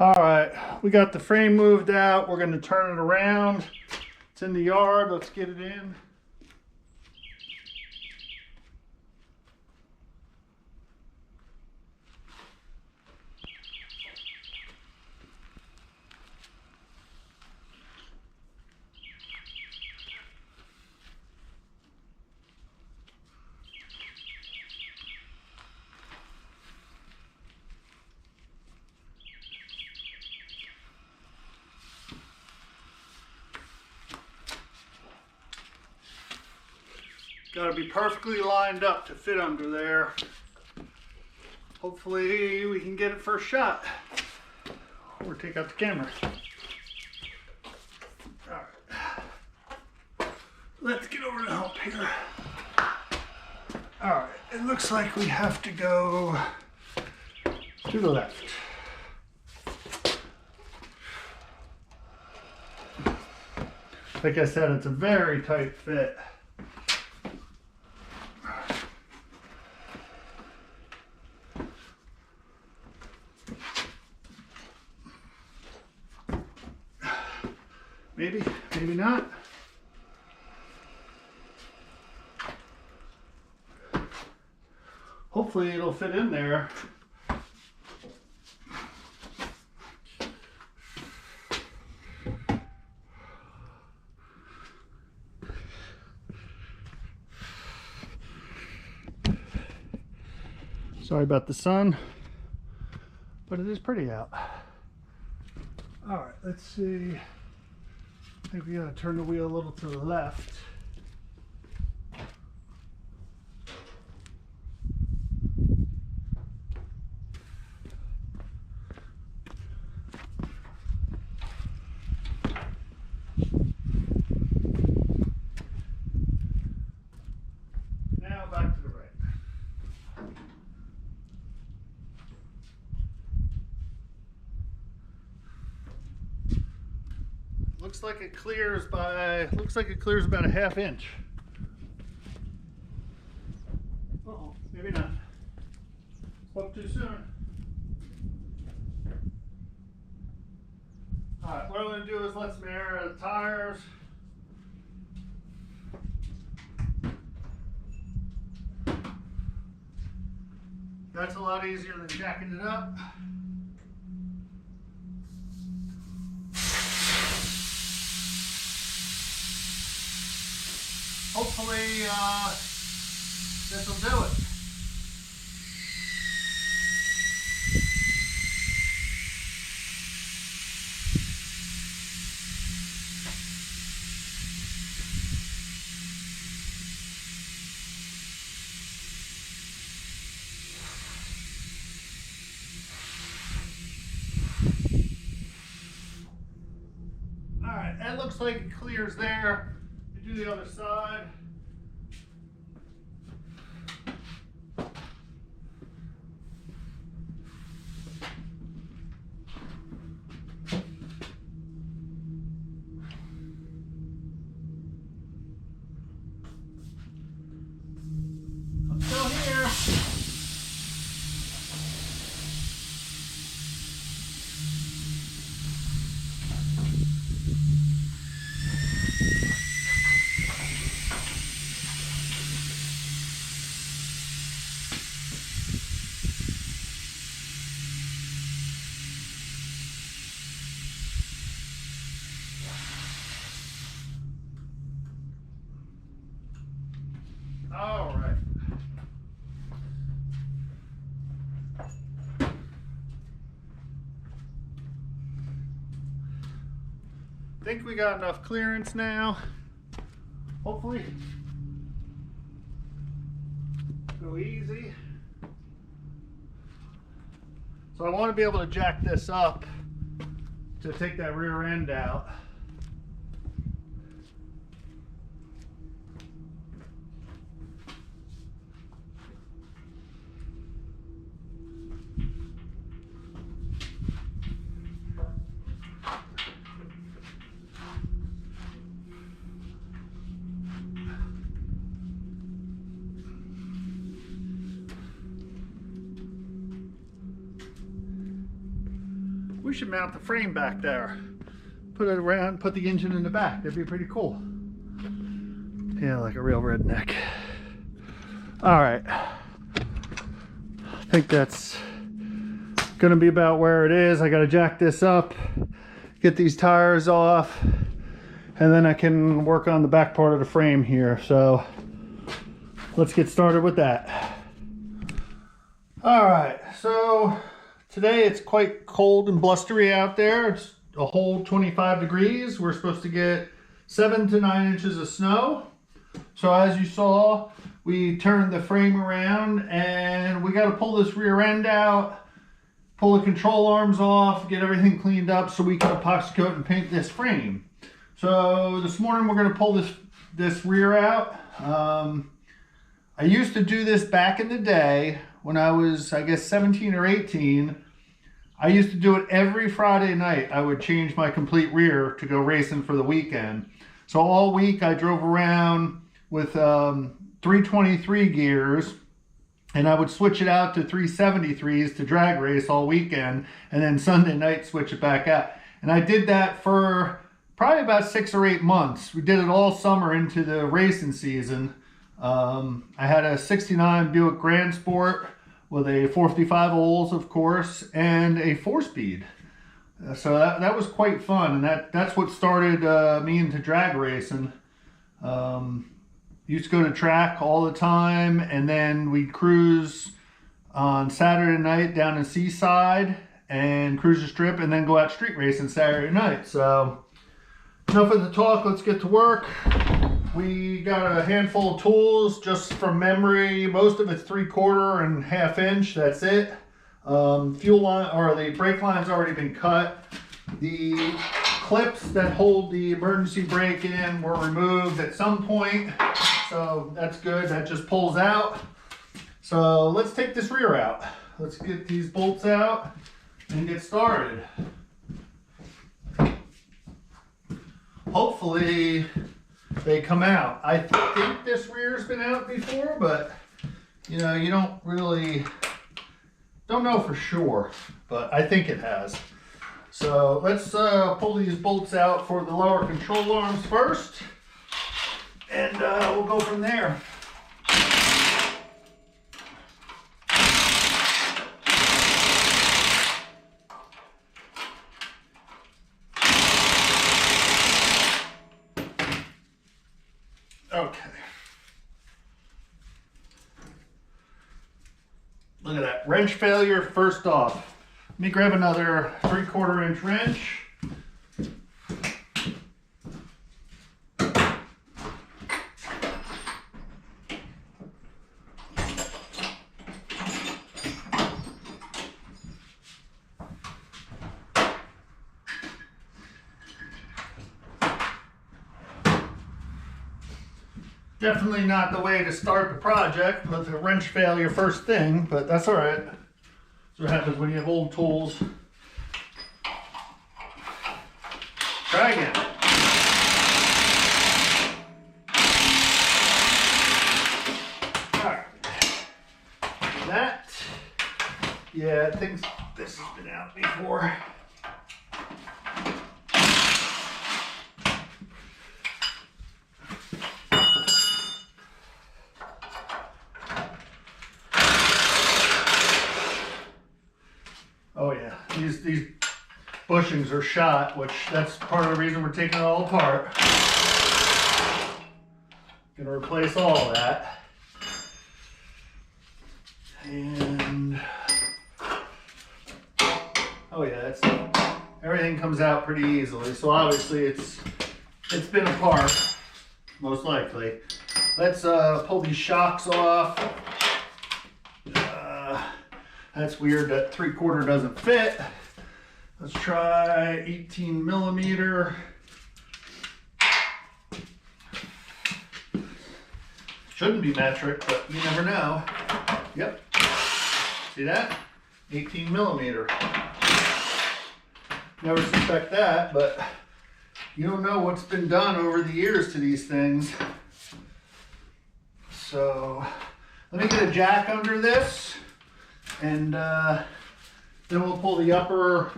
All right, we got the frame moved out. We're going to turn it around. It's in the yard. Let's get it in. Got to be perfectly lined up to fit under there. Hopefully we can get it first shot. Or take out the camera. All right. Let's get over the hump here. All right, it looks like we have to go to the left. Like I said, it's a very tight fit. Maybe, maybe not. Hopefully it'll fit in there. Sorry about the sun, but it is pretty out. All right, let's see. I think we gotta turn the wheel a little to the left. Now back to the right. Looks like it clears about a ½ inch. Uh-oh, maybe not. Spoke too soon. Alright, what I'm going to do is let's mirror the tires. That's a lot easier than jacking it up. Hopefully, this will do it. All right, that looks like it clears there. Do the other side. I'm still here. All right. Think we got enough clearance now. Hopefully. Go easy. So I want to be able to jack this up to take that rear end out. We should mount the frame back there. Put it around, put the engine in the back. That'd be pretty cool. Yeah, like a real redneck. All right. I think that's gonna be about where it is. I gotta jack this up, get these tires off, and then I can work on the back part of the frame here. So let's get started with that. All right, so today it's quite cold and blustery out there. It's a whole 25 degrees. We're supposed to get 7 to 9 inches of snow. So as you saw, we turned the frame around and we got to pull this rear end out, pull the control arms off, get everything cleaned up so we can epoxy coat and paint this frame. So this morning we're going to pull this rear out. I used to do this back in the day when I was, I guess, 17 or 18. I used to do it every Friday night. I would change my complete rear to go racing for the weekend. So all week I drove around with 323 gears, and I would switch it out to 373s to drag race all weekend, and then Sunday night switch it back out. And I did that for probably about 6 or 8 months. We did it all summer into the racing season. I had a 69 Buick Grand Sport with a 455 Olds, of course, and a 4-speed. So that was quite fun, and that's what started me into drag racing. Used to go to track all the time, and then we'd cruise on Saturday night down in Seaside and cruise the strip, and then go out street racing Saturday night. So enough of the talk, let's get to work. We got a handful of tools just from memory. Most of it's 3/4 and 1/2 inch. That's it. Fuel line, or the brake line's already been cut. The clips that hold the emergency brake in were removed at some point, so that's good. That just pulls out. So let's take this rear out. Let's get these bolts out and get started. Hopefully they come out. I think this rear's been out before, but you know, you don't know for sure, but I think it has. So let's pull these bolts out for the lower control arms first, and we'll go from there. Okay. Look at that. Wrench failure first off. Let me grab another 3/4 inch wrench. Definitely not the way to start the project with a wrench failure first thing, but that's all right. That's what happens when you have old tools. Try again. All right. That, yeah, I think this has been out before. Oh yeah, these bushings are shot, which that's part of the reason we're taking it all apart. Gonna replace all of that. And oh yeah, everything comes out pretty easily. So obviously it's been apart, most likely. Let's pull these shocks off. That's weird that 3/4 doesn't fit. Let's try 18 millimeter. Shouldn't be metric, but you never know. Yep. See that? 18 millimeter. Never suspect that, but you don't know what's been done over the years to these things. So let me get a jack under this, and then we'll pull the upper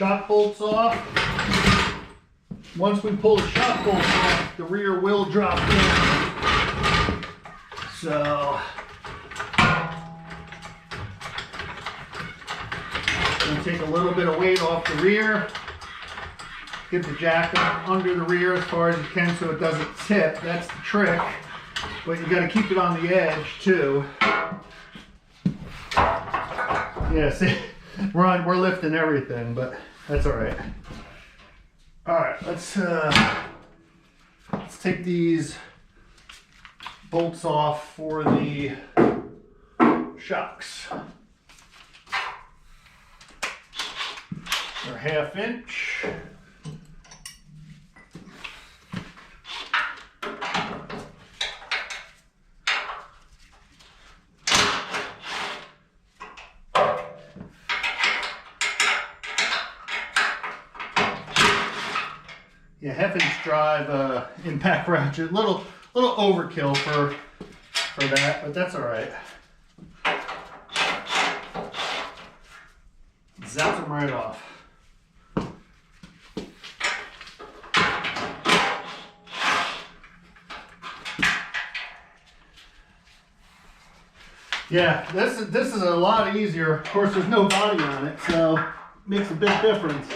shock bolts off. Once we pull the shock bolts off, the rear will drop in. So, gonna take a little bit of weight off the rear. Get the jack up under the rear as far as you can so it doesn't tip. That's the trick. But you got to keep it on the edge too. Yeah, see, we're lifting everything, but that's all right. All right, let's take these bolts off for the shocks. They're 1/2 inch. Yeah, 1/2 inch drive impact ratchet, little overkill for that, but that's all right. Zap them right off. Yeah, this is a lot easier. Of course, there's no body on it, so it makes a big difference.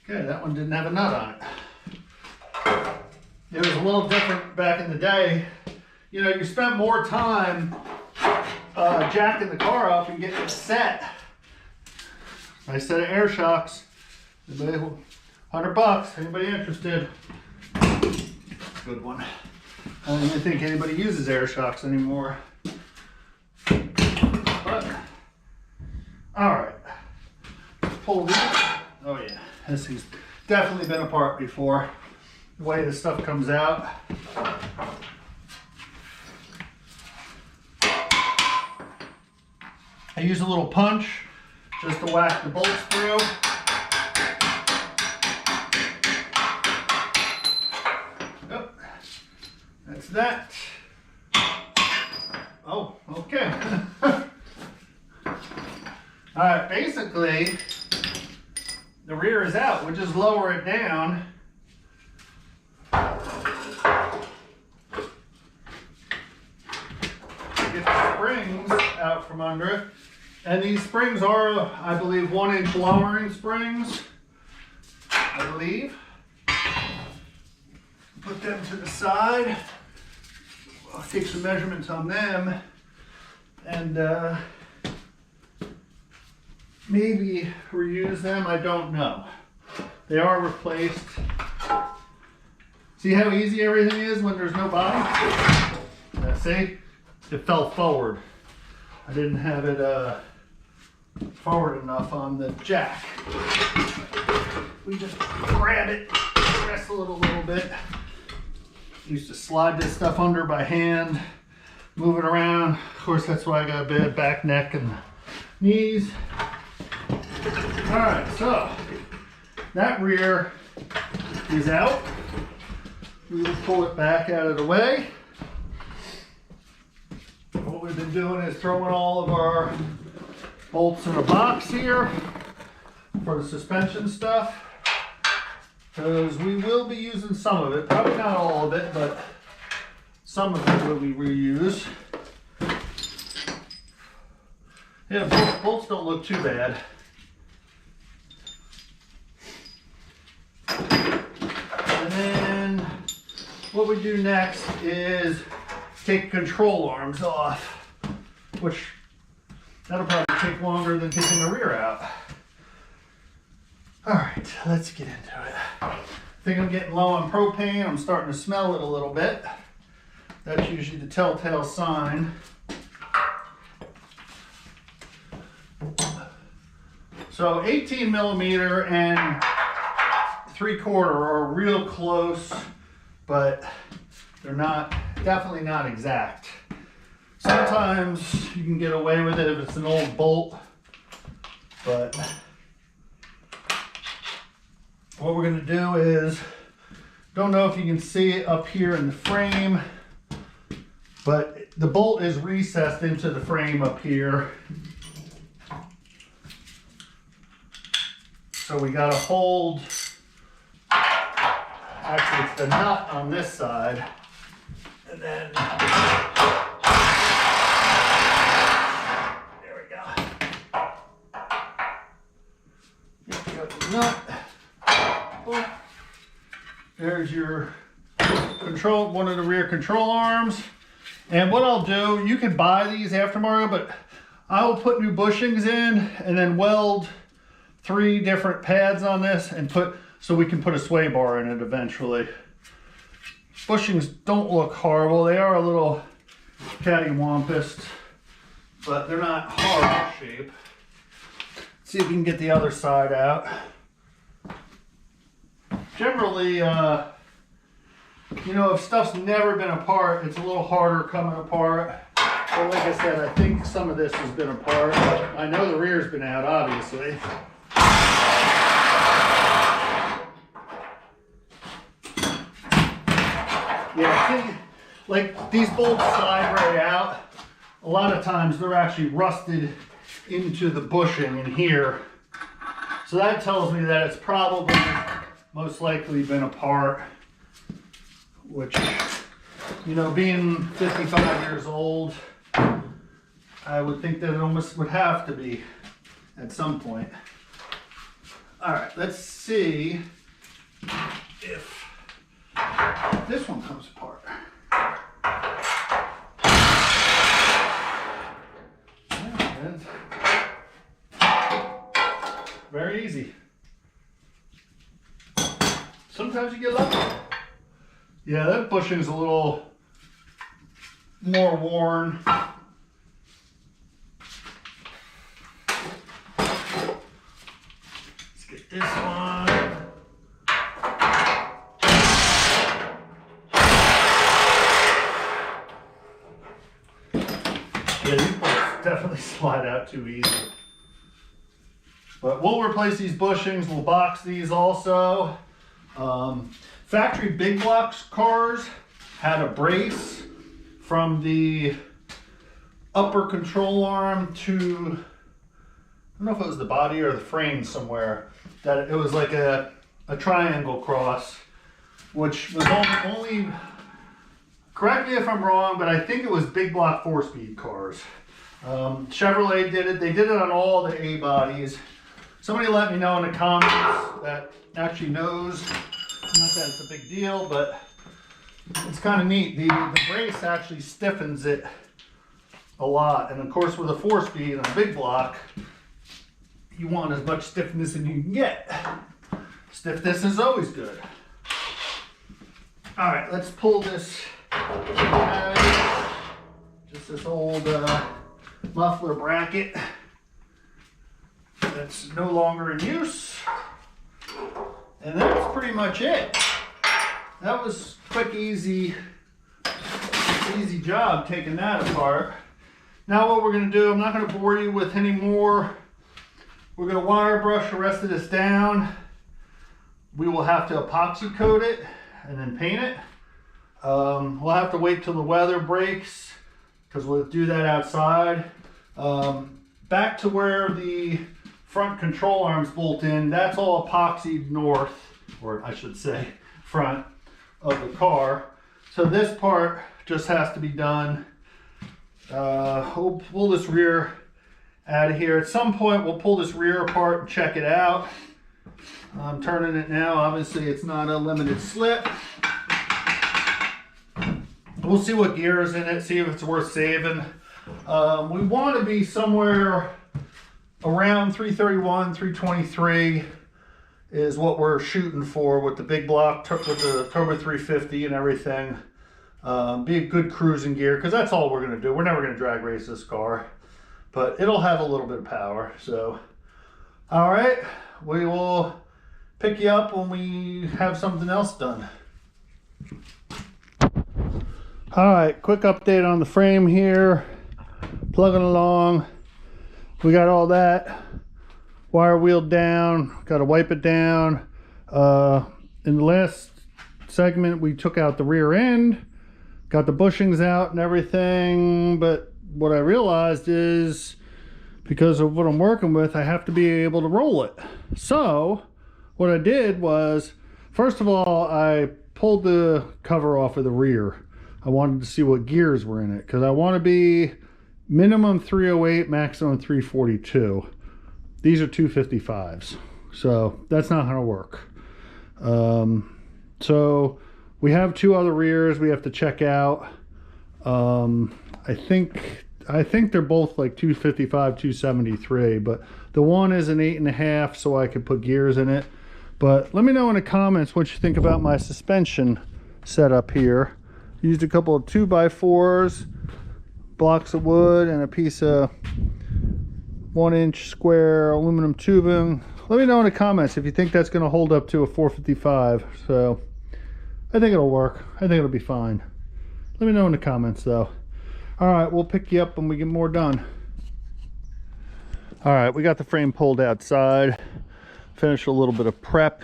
Okay, that one didn't have a nut on it. It was a little different back in the day. You know, you spent more time jacking the car up and getting it set. Nice set of air shocks. Anybody, $100. Anybody interested? Good one. I don't even think anybody uses air shocks anymore. But, all right. Let's pull these. Oh yeah, this has definitely been apart before. The way this stuff comes out. I use a little punch just to whack the bolts through. Yep. That's that. Oh, okay. All right, basically, the rear is out. We'll just lower it down. Get the springs out from under it. And these springs are, I believe, 1 inch lowering springs. I believe. Put them to the side. I'll take some measurements on them. And maybe reuse them, I don't know. They are replaced. See how easy everything is when there's no body? See? It fell forward. I didn't have it forward enough on the jack. We just grab it, wrestle it a little bit. Used to slide this stuff under by hand, move it around. Of course, that's why I got a bad back, neck, and knees. All right, so that rear is out. We will pull it back out of the way. What we've been doing is throwing all of our bolts in a box here for the suspension stuff, because we will be using some of it, probably not all of it, but some of it will be reused. Yeah, bolts don't look too bad. And then what we do next is take control arms off, which that'll probably take longer than taking the rear out. All right, let's get into it. I think I'm getting low on propane. I'm starting to smell it a little bit. That's usually the telltale sign. So 18 millimeter and 3/4 are real close, but they're not, definitely not exact. Sometimes you can get away with it if it's an old bolt, but what we're going to do is, don't know if you can see it up here in the frame, but the bolt is recessed into the frame up here. So we got to hold, actually it's the nut on this side, and then, there we go. Got the nut. Oh, there's your control, one of the rear control arms. And what I'll do, you can buy these aftermarket, but I will put new bushings in and then weld 3 different pads on this and so we can put a sway bar in it eventually. Bushings don't look horrible. They are a little cattywampus, but they're not horrible shape. Let's see if we can get the other side out. Generally, you know, if stuff's never been apart, it's a little harder coming apart. But like I said, I think some of this has been apart. I know the rear's been out, obviously. Yeah, I think, like, these bolts slide right out. A lot of times they're actually rusted into the bushing in here. So that tells me that it's probably most likely been apart, which, you know, being 55 years old, I would think that it almost would have to be at some point. All right, let's see if this one comes apart. There it is. Very easy. Sometimes you get lucky. Yeah, that bushing is a little more worn. Let's get this one. Yeah, these bolts definitely slide out too easy. But we'll replace these bushings. We'll box these also. Factory big blocks cars had a brace from the upper control arm to, I don't know if it was the body or the frame somewhere, that it was like a triangle cross, which was only, correct me if I'm wrong, but I think it was big block 4-speed cars. Chevrolet did it. They did it on all the A bodies. Somebody let me know in the comments that actually knows. Not that it's a big deal, but it's kind of neat. The brace actually stiffens it a lot. And of course, with a 4-speed and a big block, you want as much stiffness as you can get. Stiffness is always good. All right, let's pull this out. Just this old muffler bracket that's no longer in use. And that's pretty much it. That was quick, easy job taking that apart. Now what we're gonna do, I'm not gonna bore you with any more. We're gonna wire brush the rest of this down. We will have to epoxy coat it and then paint it. We'll have to wait till the weather breaks because we'll do that outside. Back to where the front control arms bolt in, that's all epoxied north, or I should say front of the car. So this part just has to be done. We'll pull this rear out of here. At some point we'll pull this rear apart and check it out. I'm turning it now. Obviously it's not a limited slip. We'll see what gear is in it, see if it's worth saving. We want to be somewhere around 331, 323 is what we're shooting for with the big block, with the Turbo 350 and everything. Be a good cruising gear, because that's all we're going to do. We're never going to drag race this car, but it'll have a little bit of power. So, all right, we will pick you up when we have something else done. All right, quick update on the frame here. Plugging along. We got all that wire wheeled down, got to wipe it down. In the last segment, we took out the rear end, got the bushings out and everything, but what I realized is because of what I'm working with, I have to be able to roll it. So what I did was, first of all, I pulled the cover off of the rear. I wanted to see what gears were in it because I want to be minimum 308, maximum 342. These are 255s, so that's not going to work. So we have two other rears we have to check out. I think they're both like 255, 273, but the one is an 8.5, so I could put gears in it. But let me know in the comments what you think about my suspension setup here. Used a couple of 2x4s, blocks of wood, and a piece of 1-inch square aluminum tubing. Let me know in the comments if you think that's going to hold up to a 455. So I think it'll work. I think it'll be fine. Let me know in the comments though. All right, we'll pick you up when we get more done. All right, we got the frame pulled outside. Finished a little bit of prep.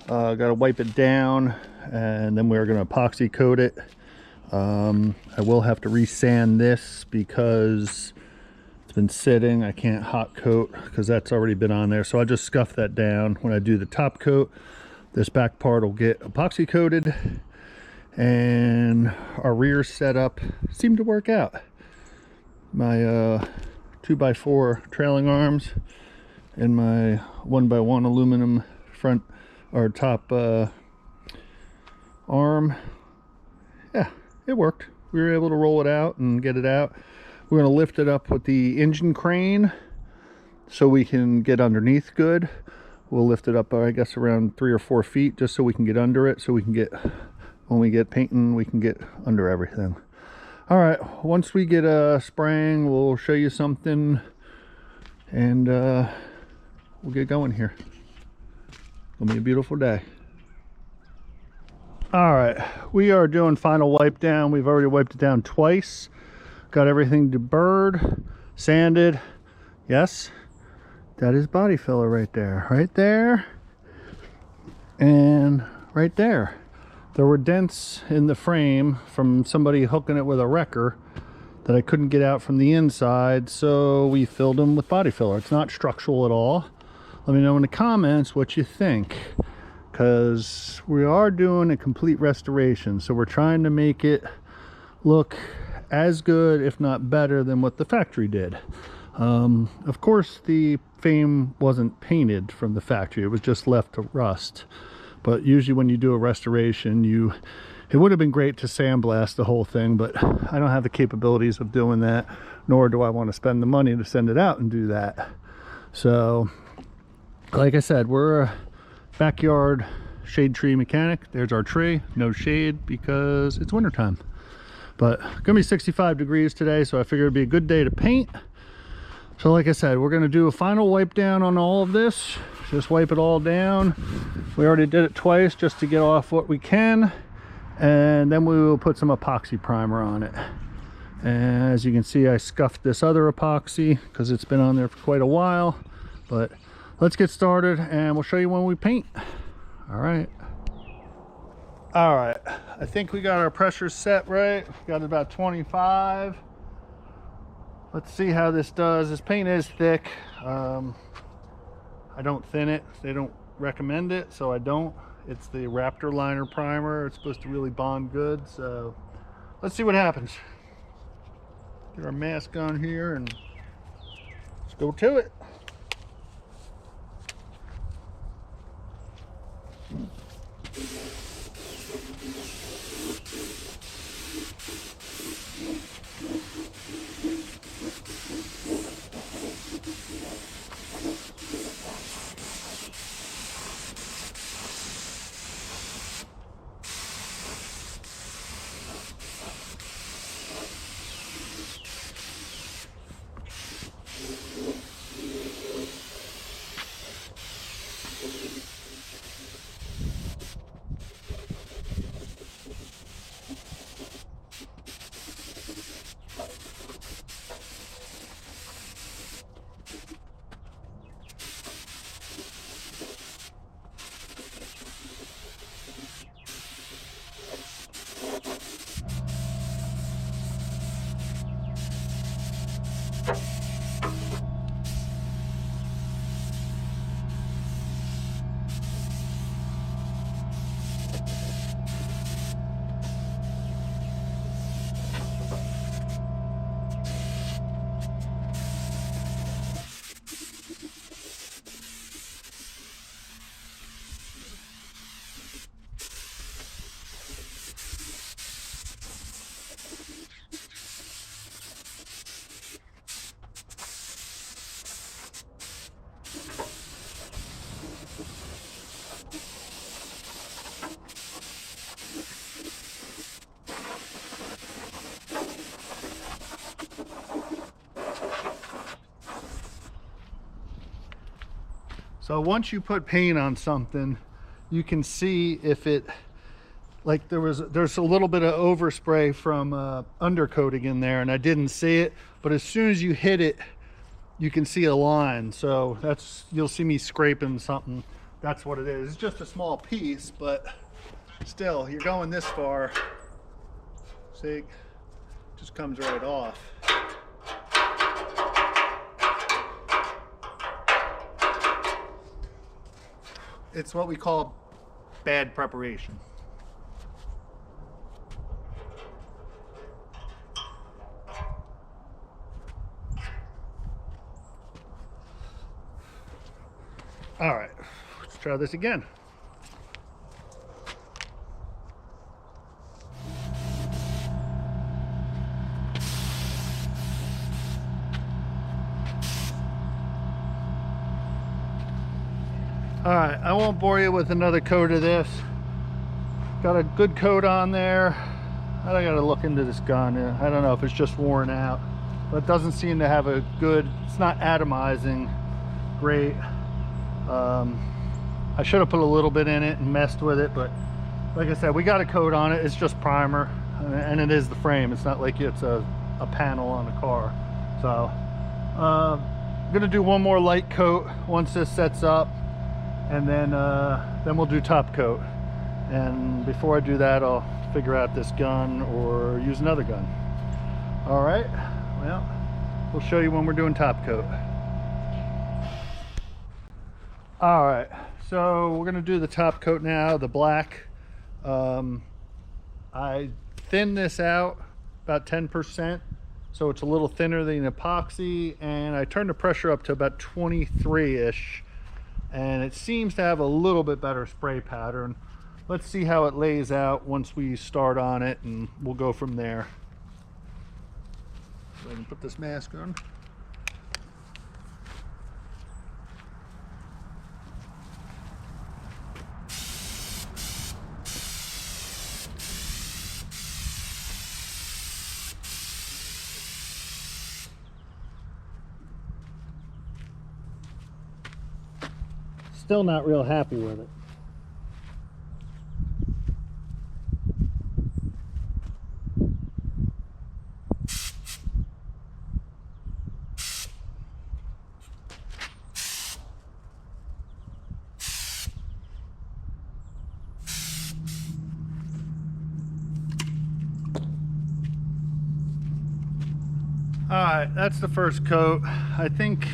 Got to wipe it down, and then we're going to epoxy coat it. I will have to resand this because it's been sitting. I can't hot coat because that's already been on there. So I just scuff that down. When I do the top coat, this back part will get epoxy coated, and our rear setup seemed to work out. My 2x4 trailing arms and my 1x1 aluminum front or top arm, yeah, it worked. We were able to roll it out and get it out. We're going to lift it up with the engine crane so we can get underneath good. We'll lift it up, I guess, around 3 or 4 feet just so we can get under it, so we can get, when we get painting, we can get under everything. All right, once we get spraying, we'll show you something, and we'll get going here. It'll be a beautiful day. All right, we are doing final wipe down. We've already wiped it down twice. Got everything deburred, sanded. Yes, that is body filler right there, and right there. There were dents in the frame from somebody hooking it with a wrecker that I couldn't get out from the inside, so we filled them with body filler. It's not structural at all. Let me know in the comments what you think, because we are doing a complete restoration, so we're trying to make it look as good, if not better, than what the factory did. Of course, the frame wasn't painted from the factory. It was just left to rust. But usually when you do a restoration, it would have been great to sandblast the whole thing, but I don't have the capabilities of doing that, nor do I want to spend the money to send it out and do that. So, like I said, we're a backyard shade tree mechanic. There's our tree, no shade because it's wintertime. But gonna be 65 degrees today, so I figured it'd be a good day to paint. So like I said, we're gonna do a final wipe down on all of this. Just wipe it all down. We already did it twice just to get off what we can, and then we will put some epoxy primer on it. And as you can see, I scuffed this other epoxy because it's been on there for quite a while. But let's get started and we'll show you when we paint. All right, I think we got our pressure set right. Got about 25. Let's see how this does. This paint is thick. I don't thin it. They don't recommend it, so I don't. It's the Raptor liner primer. It's supposed to really bond good, so let's see what happens. Get our mask on here and let's go to it. So once you put paint on something, you can see if it, like there's a little bit of overspray from undercoating in there, and I didn't see it, but as soon as you hit it, you can see a line. So that's, you'll see me scraping something. That's what it is. It's just a small piece, but still, you're going this far. See, it just comes right off. It's what we call bad preparation. All right, let's try this again. All right, I won't bore you with another coat of this. Got a good coat on there. I gotta look into this gun. I don't know if it's just worn out, but it doesn't seem to have a good, it's not atomizing great. I should have put a little bit in it and messed with it, but like I said, we got a coat on it. It's just primer, and it is the frame. It's not like it's a panel on a car. So I'm gonna do one more light coat once this sets up, and then we'll do top coat. And before I do that, I'll figure out this gun or use another gun. All right, well, we'll show you when we're doing top coat. All right, so we're gonna do the top coat now, the black. I thinned this out about 10%, so it's a little thinner than epoxy, and I turned the pressure up to about 23-ish, and it seems to have a little bit better spray pattern. Let's see how it lays out once we start on it, and we'll go from there. So I can put this mask on. Still not real happy with it. All right, that's the first coat. I think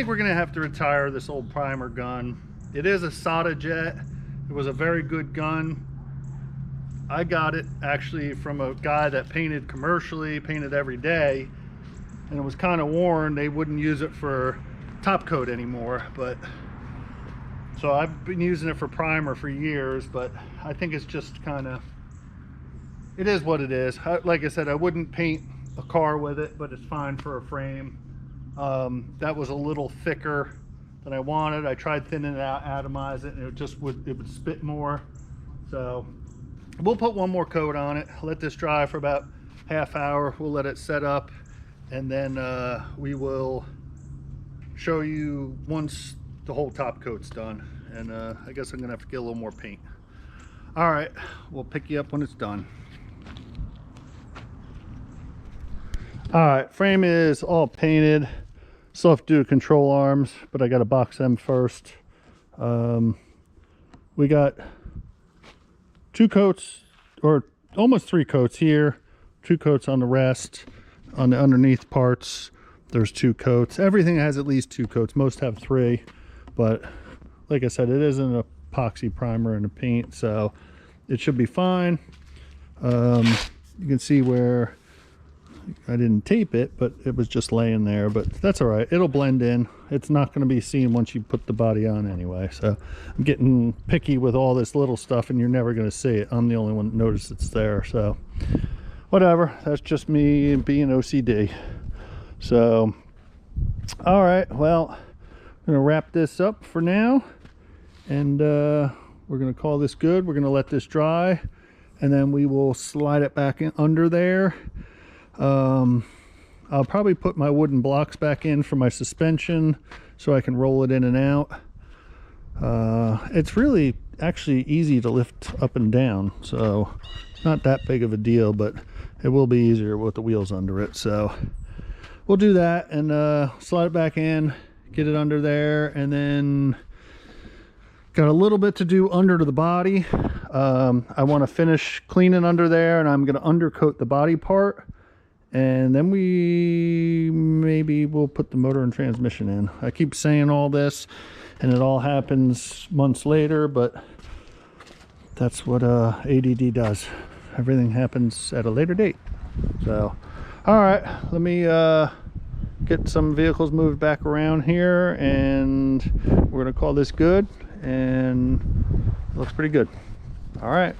we're gonna have to retire this old primer gun. It is a Soda Jet. It was a very good gun. I got it actually from a guy that painted commercially, painted every day, and it was kind of worn. They wouldn't use it for top coat anymore, but so I've been using it for primer for years, but I think it's just kind of, it is what it is. Like I said, I wouldn't paint a car with it, but it's fine for a frame. That was a little thicker than I wanted. I tried thinning it out, atomize it, and it would spit more. So we'll put one more coat on it, let this dry for about half hour. We'll let it set up, and then we will show you once the whole top coat's done. And I guess I'm gonna have to get a little more paint. All right, we'll pick you up when it's done. All right, frame is all painted. Still have to do control arms, but I got to box them first. We got 2 coats, or almost 3 coats here, 2 coats on the rest. On the underneath parts, there's 2 coats. Everything has at least 2 coats. Most have 3, but like I said, it is an epoxy primer and a paint, so it should be fine. You can see where I didn't tape it, but it was just laying there, but that's all right. It'll blend in. It's not going to be seen once you put the body on anyway. So I'm getting picky with all this little stuff, and you're never going to see it. I'm the only one that noticed it's there. So whatever. That's just me being OCD. So, all right. Well, I'm going to wrap this up for now, and we're going to call this good. We're going to let this dry, and then we will slide it back in under there. I'll probably put my wooden blocks back in for my suspension so I can roll it in and out. It's really actually easy to lift up and down, so it's not that big of a deal, but it will be easier with the wheels under it. So we'll do that and slide it back in, get it under there, and then got a little bit to do under the body. I want to finish cleaning under there, and I'm going to undercoat the body part, and then maybe we'll put the motor and transmission in. I keep saying all this and it all happens months later, but that's what ADD does. Everything happens at a later date. So all right, let me get some vehicles moved back around here, and we're gonna call this good, and it looks pretty good. All right.